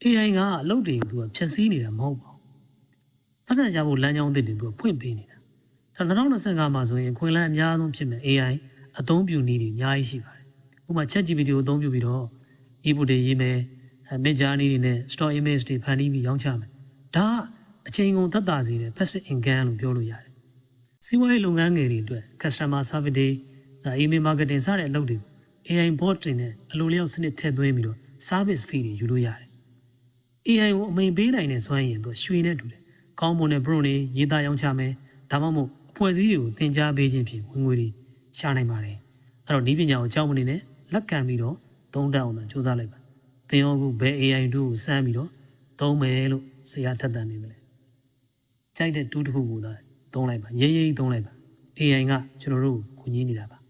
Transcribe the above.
AI ကအလုပ်တွေကိုသူကဖြည့်ဆည်းနေတာမဟုတ်ပါဘူး။ပတ်စံရဖို့လမ်းကြောင်းသစ်တွေသူကဖွင့်ပေးနေတာ။ဒါ2025မှာဆိုရင်ခွင့်လန်းအများဆုံးဖြစ်မဲ့ AI အသုံးပြုနည်းတွေအများကြီးရှိပါတယ်။ဥပမာ ChatGPT ကိုအသုံးပြုပြီးတော့ e-book တွေရေးမယ်။ Midjourney တွေနဲ့ Stock Image တွေဖန်တီးပြီးရောင်းချမယ်။ဒါကအချိန်ကုန်သက်သာစေတဲ့ passive income လို့ပြောလို့ရတယ်။စီးပွားရေးလုပ်ငန်းငယ်တွေအတွက် customer service တွေ email marketing စတဲ့အလုပ်တွေကို AI bot တွေနဲ့အလိုလျောက်စနစ်ထည့်သွင်းပြီးတော့ service fee တွေယူလို့ရတယ်။ AI ကိုအမိန်ပေးနိုင်တဲ့စွမ်းရည်သူရွှေနဲ့တူတယ်။ကောင်းမွန်တဲ့ prompt တွေရေးသားရောင်းချမယ်။ဒါမှမဟုတ်အဖွဲ့အစည်းတွေကိုသင်ကြားပေးခြင်းဖြင့်ဝင်ငွေတွေရှာနိုင်ပါတယ်။အဲ့တော့ဒီပညာကိုအကြောင်းမနေနဲ့လက်ခံပြီးတော့သုံးတတ်အောင်စူးစမ်းလိုက်ပါ။သင်ရောအခုဘယ် AI တို့ကိုစမ်းပြီးတော့သုံးမယ်လို့ဆရာထက်သန်နေတယ်။ကြိုက်တဲ့တူးတစ်ခုကိုသာသုံးလိုက်ပါ။ရေးရေးသုံးလိုက်ပါ။ AI ကကျွန်တော်တို့ကိုကူညီနေတာပါ